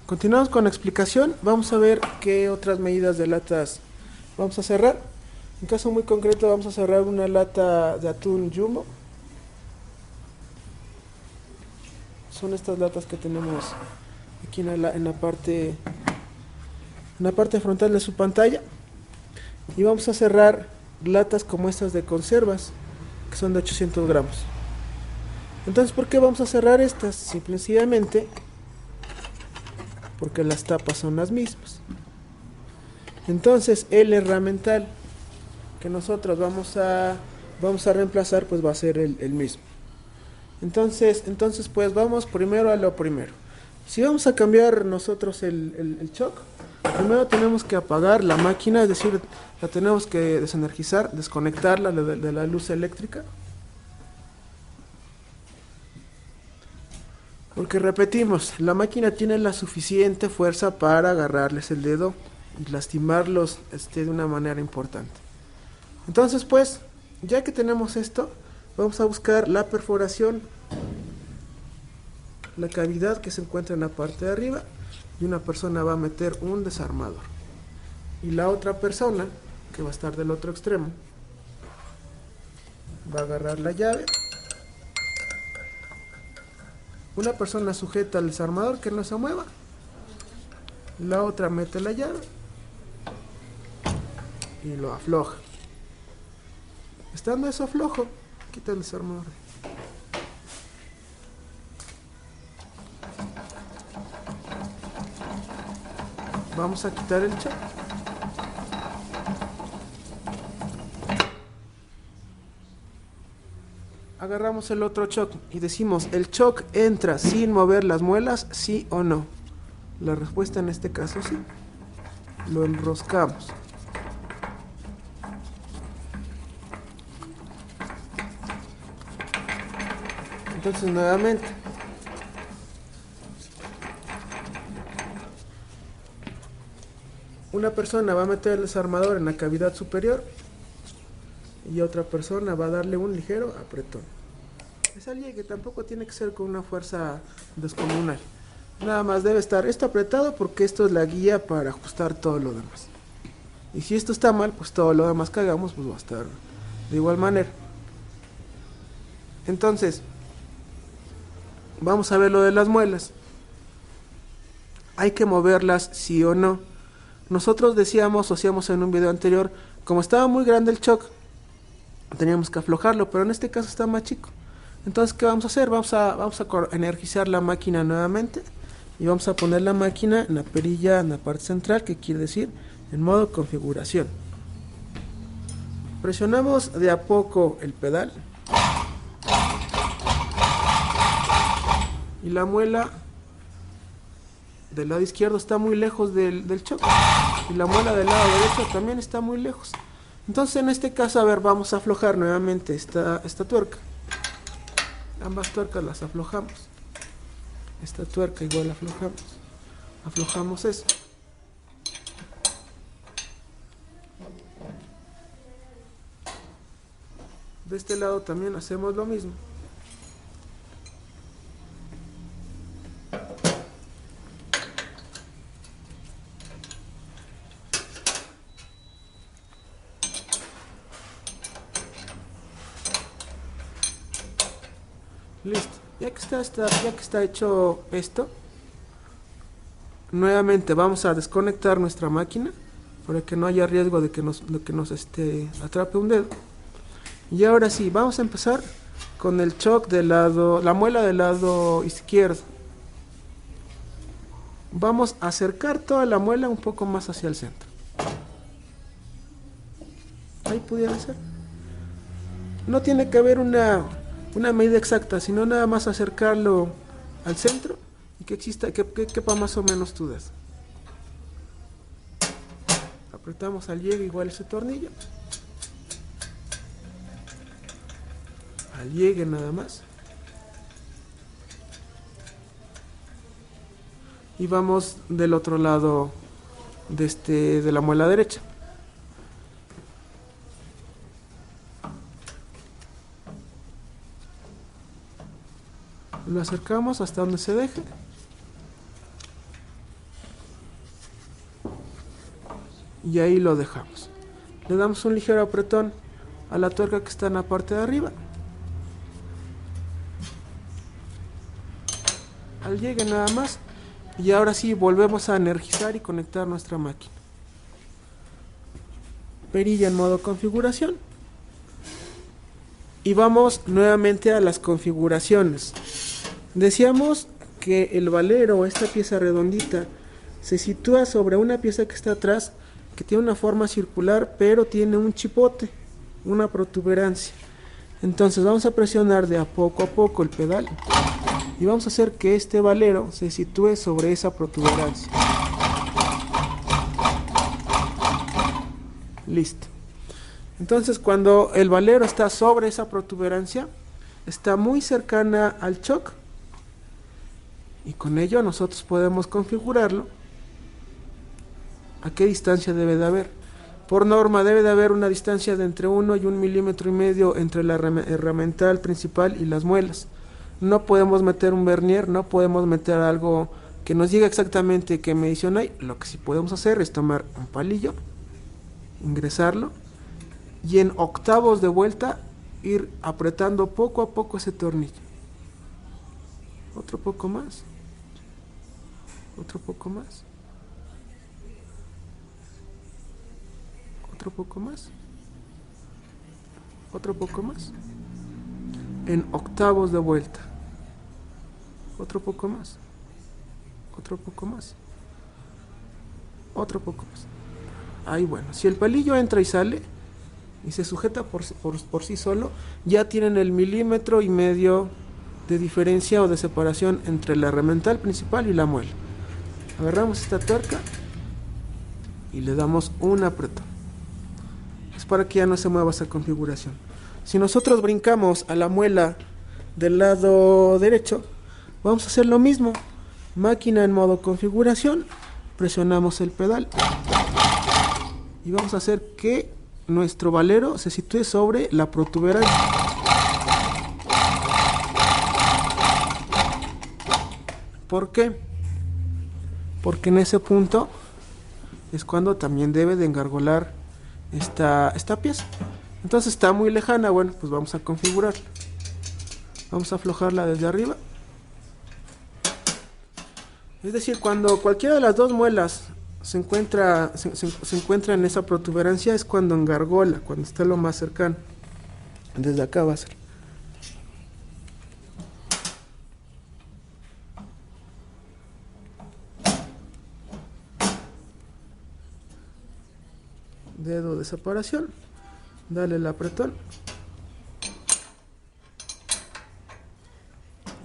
Continuamos con la explicación. Vamos a ver qué otras medidas de latas vamos a cerrar. En caso muy concreto vamos a cerrar una lata de atún jumbo. Son estas latas que tenemos aquí en la parte frontal de su pantalla. Y vamos a cerrar latas como estas de conservas, que son de 800 gramos. Entonces, ¿por qué vamos a cerrar estas? Simple y sencillamente porque las tapas son las mismas. Entonces, el herramental que nosotros vamos a reemplazar, pues va a ser el mismo. Entonces, pues vamos primero a lo primero. Si vamos a cambiar nosotros el shock, primero tenemos que apagar la máquina, es decir, la tenemos que desenergizar, desconectarla de la luz eléctrica. Porque repetimos, la máquina tiene la suficiente fuerza para agarrarles el dedo y lastimarlos de una manera importante. Entonces, pues, ya que tenemos esto, vamos a buscar la perforación, la cavidad que se encuentra en la parte de arriba, y una persona va a meter un desarmador. Y la otra persona, que va a estar del otro extremo, va a agarrar la llave. Una persona sujeta al desarmador, que no se mueva. La otra mete la llave y lo afloja. Estando eso flojo, quita el desarmador. Vamos a quitar el shock. Agarramos el otro shock y decimos, ¿el shock entra sin mover las muelas, sí o no? La respuesta en este caso sí. Lo enroscamos. Entonces nuevamente, una persona va a meter el desarmador en la cavidad superior y otra persona va a darle un ligero apretón. Esa llegue tampoco tiene que ser con una fuerza descomunal. Nada más debe estar esto apretado porque esto es la guía para ajustar todo lo demás. Y si esto está mal, pues todo lo demás que hagamos pues va a estar de igual manera. Entonces, vamos a ver lo de las muelas. ¿Hay que moverlas sí o no? Nosotros decíamos, o hacíamos en un video anterior, como estaba muy grande el shock, teníamos que aflojarlo, pero en este caso está más chico. Entonces, ¿qué vamos a hacer? Vamos a energizar la máquina nuevamente y vamos a poner la máquina en la perilla, en la parte central, que quiere decir en modo configuración. Presionamos de a poco el pedal y la muela del lado izquierdo está muy lejos del shock y la muela del lado derecho también está muy lejos. Entonces, en este caso, a ver, vamos a aflojar nuevamente esta tuerca. Ambas tuercas las aflojamos. Esta tuerca igual aflojamos. Aflojamos eso. De este lado también hacemos lo mismo. Listo. Ya que está hecho esto, nuevamente vamos a desconectar nuestra máquina para que no haya riesgo de que nos atrape un dedo. Y ahora sí, vamos a empezar con el shock del lado, la muela del lado izquierdo. Vamos a acercar toda la muela un poco más hacia el centro. Ahí pudiera ser. No tiene que haber una medida exacta, sino nada más acercarlo al centro y que quepa más o menos tu dedo. Apretamos al llegue igual ese tornillo. Al llegue nada más. Y vamos del otro lado de la muela derecha. Lo acercamos hasta donde se deje y ahí lo dejamos. Le damos un ligero apretón a la tuerca que está en la parte de arriba. Al llegue nada más, y ahora sí volvemos a energizar y conectar nuestra máquina. Perilla en modo configuración. Y vamos nuevamente a las configuraciones. Decíamos que el valero, esta pieza redondita, se sitúa sobre una pieza que está atrás, que tiene una forma circular, pero tiene un chipote, una protuberancia. Entonces vamos a presionar de a poco el pedal y vamos a hacer que este valero se sitúe sobre esa protuberancia. Listo. Entonces cuando el valero está sobre esa protuberancia, está muy cercana al choc, y con ello nosotros podemos configurarlo a qué distancia debe de haber. Por norma debe de haber una distancia de entre 1 y 1,5 milímetros entre la herramental principal y las muelas. No podemos meter un vernier, no podemos meter algo que nos diga exactamente qué medición hay. Lo que sí podemos hacer es tomar un palillo, ingresarlo y en octavos de vuelta ir apretando poco a poco ese tornillo. Otro poco más. Otro poco más. Otro poco más. Otro poco más. En octavos de vuelta. Otro poco más. Otro poco más. Otro poco más. Ahí bueno, si el palillo entra y sale y se sujeta por sí solo, ya tienen el 1,5 milímetros de diferencia o de separación entre la herramental principal y la muela. Agarramos esta tuerca y le damos un apretón. Es para que ya no se mueva esa configuración. Si nosotros brincamos a la muela del lado derecho, vamos a hacer lo mismo. Máquina en modo configuración, presionamos el pedal y vamos a hacer que nuestro valero se sitúe sobre la protuberancia. ¿Por qué? Porque en ese punto es cuando también debe de engargolar esta pieza. Entonces está muy lejana, bueno, pues vamos a configurarla. Vamos a aflojarla desde arriba. Es decir, cuando cualquiera de las dos muelas se encuentra en esa protuberancia, es cuando engargola, cuando está lo más cercano. Desde acá va a ser. Dedo de separación, dale el apretón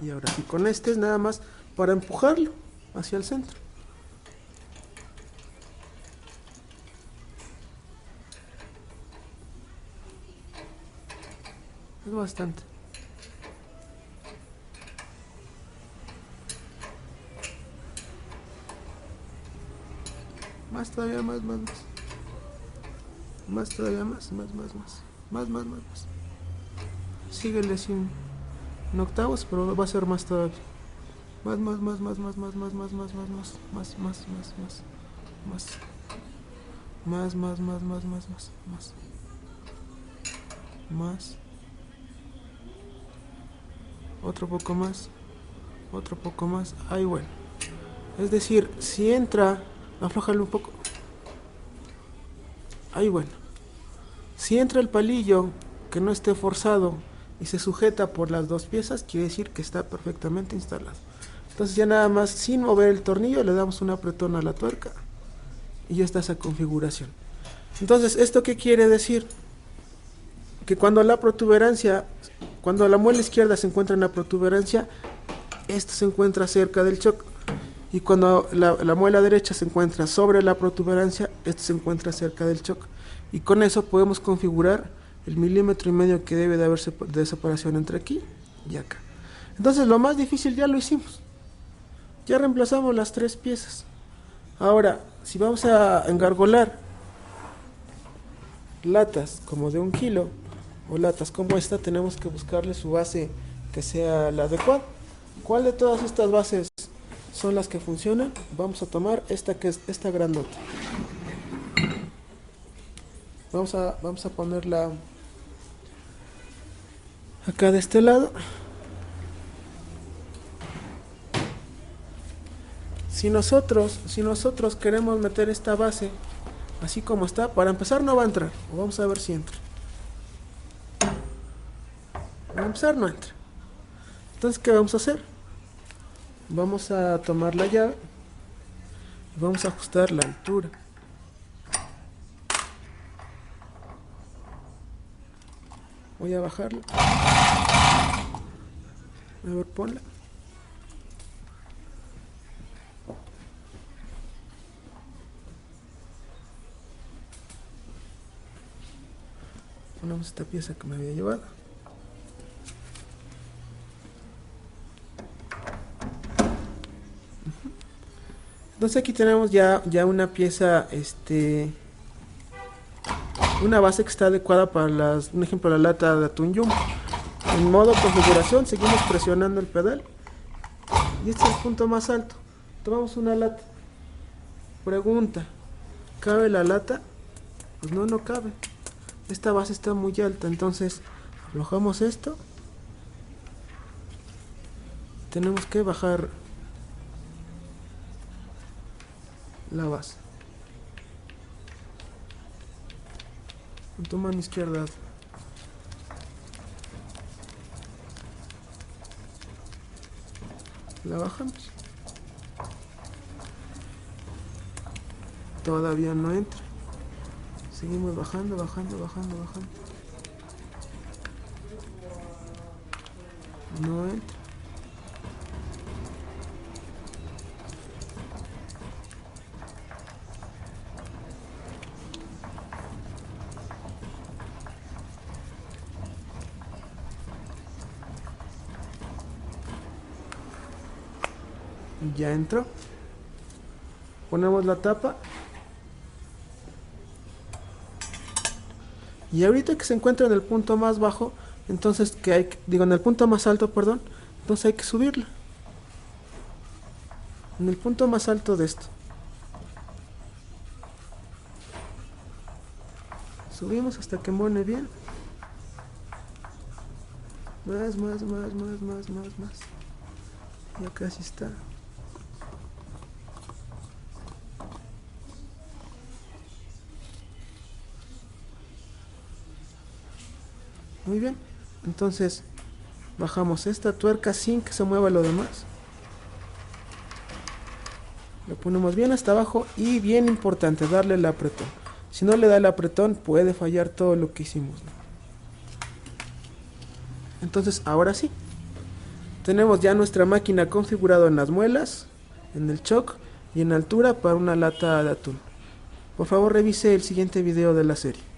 y ahora sí con este es nada más para empujarlo hacia el centro. Es bastante. Más todavía, más todavía, más. Síguele sin en octavos, pero va a ser más todavía. Más. Otro poco más. Ahí bueno. Es decir, si entra, aflójalo un poco. Ahí bueno. Si entra el palillo que no esté forzado y se sujeta por las dos piezas, quiere decir que está perfectamente instalado. Entonces ya nada más sin mover el tornillo le damos un apretón a la tuerca y ya está esa configuración. Entonces, ¿esto qué quiere decir? Que cuando la muela izquierda se encuentra en la protuberancia, esta se encuentra cerca del choc. Y cuando la muela derecha se encuentra sobre la protuberancia, esta se encuentra cerca del choc. Y con eso podemos configurar el 1,5 milímetros que debe de haber de separación entre aquí y acá. Entonces lo más difícil ya lo hicimos. Ya reemplazamos las tres piezas. Ahora, si vamos a engargolar latas como de 1 kilo o latas como esta, tenemos que buscarle su base que sea la adecuada. ¿Cuál de todas estas bases son las que funcionan? Vamos a tomar esta, que es esta grandota. Vamos a ponerla acá de este lado. Si nosotros queremos meter esta base así como está, para empezar no va a entrar. Vamos a ver si entra. Para empezar no entra. Entonces, ¿qué vamos a hacer? Vamos a tomar la llave y vamos a ajustar la altura. Voy a bajarla. A ver, ponla. Ponemos esta pieza que me había llevado. Entonces aquí tenemos ya una pieza, una base que está adecuada para un ejemplo, la lata de atún Jumbo. En modo configuración seguimos presionando el pedal y este es el punto más alto. Tomamos una lata. Pregunta, ¿cabe la lata? Pues no cabe. Esta base está muy alta, entonces aflojamos esto. Tenemos que bajar la base. Con tu mano izquierda. La bajamos. Todavía no entra. Seguimos bajando. No entra. Ya entró. Ponemos la tapa. Y ahorita que se encuentra en el punto más bajo, entonces en el punto más alto, perdón, entonces hay que subirla. En el punto más alto de esto. Subimos hasta que mueve bien. Más. Ya casi está. Muy bien. Entonces bajamos esta tuerca sin que se mueva lo demás. Lo ponemos bien hasta abajo y bien importante, darle el apretón. Si no le da el apretón puede fallar todo lo que hicimos, ¿no? Entonces ahora sí. Tenemos ya nuestra máquina configurada en las muelas, en el choc y en altura para una lata de atún. Por favor revise el siguiente video de la serie.